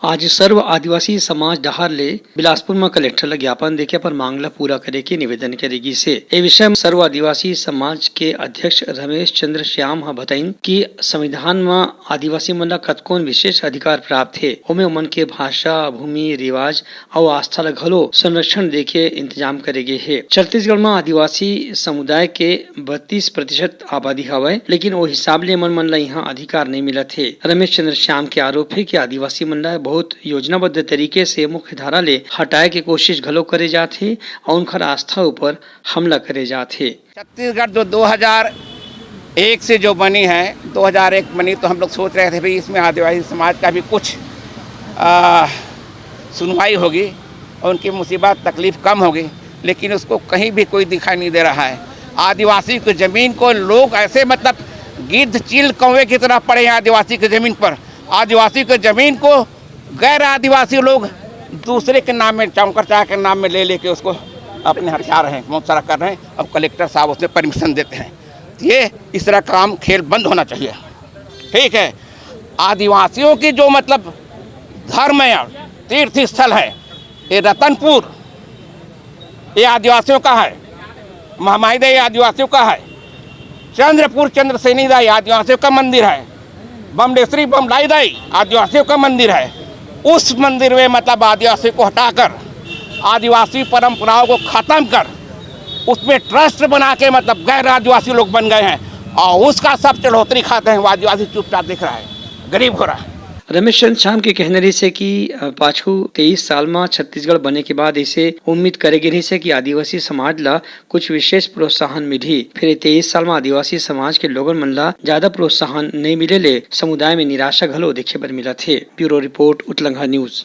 आज सर्व आदिवासी समाज डहार ले बिलासपुर में कलेक्टर ला ज्ञापन देके पर मांग ला पूरा करे के निवेदन करेगी से ए विषय में सर्व आदिवासी समाज के अध्यक्ष रमेश चंद्र श्याम हा बताइन कि संविधान में आदिवासी मन ला कतकोन विशेष अधिकार प्राप्त है। ओमे उमन के भाषा, भूमि, रिवाज और आस्था ला घलो संरक्षण देके इंतजाम करेगे है। छत्तीसगढ़ में आदिवासी समुदाय के 32% आबादी हवय, लेकिन वो हिसाब ले मन ला यहाँ अधिकार नहीं मिला थे। रमेश चंद्र श्याम के आरोप है कि आदिवासी मन ला बहुत योजनाबद्ध तरीके से मुख्य धारा ले हटाए के कोशिश घलो करे जाथे और उनकर आस्था ऊपर हमला करे जाथे। छत्तीसगढ़ जो 2001 से जो बनी है, 2001 बनी तो हम लोग सोच रहे थे भाई इसमें आदिवासी समाज का भी कुछ सुनवाई होगी और उनकी मुसीबत तकलीफ कम होगी, लेकिन उसको कहीं भी कोई दिखाई नहीं दे रहा है। आदिवासी की ज़मीन को लोग ऐसे मतलब गिद्ध, चील, कौवे की तरह पड़े हैं आदिवासी की ज़मीन पर। आदिवासी की ज़मीन को गैर आदिवासी लोग दूसरे के नाम में, चौंकर चाह के नाम में ले लेके उसको अपने हथिया रहे हैं, बहुत सारा कर रहे हैं। अब कलेक्टर साहब उसमें परमिशन देते हैं। ये इस तरह काम खेल बंद होना चाहिए। ठीक है, आदिवासियों की जो मतलब धर्म है, तीर्थ स्थल है, ये रतनपुर ये आदिवासियों का है, महामाईदा ये आदिवासियों का है, चंद्रपुर चंद्रसेनीदा ये आदिवासियों का मंदिर है, बमडेश्वरी बमलाईदाई आदिवासियों का मंदिर है। उस मंदिर में मतलब आदिवासी को हटाकर आदिवासी परंपराओं को ख़त्म कर उसमें ट्रस्ट बना के मतलब गैर आदिवासी लोग बन गए हैं और उसका सब चढ़ोतरी खाते हैं। वो आदिवासी चुपचाप दिख रहा है, गरीब हो रहा है। रमेश चंद्र श्याम के कहने रही से कि पाछू 23 साल में छत्तीसगढ़ बने के बाद इसे उम्मीद करेगी रही से कि आदिवासी समाज ला कुछ विशेष प्रोत्साहन मिली। फिर 23 साल में आदिवासी समाज के लोगन मन ला ज्यादा प्रोत्साहन नहीं मिले ले समुदाय में निराशा घलो देखे बर मिला थे। ब्यूरो रिपोर्ट, उत्तलंघा न्यूज।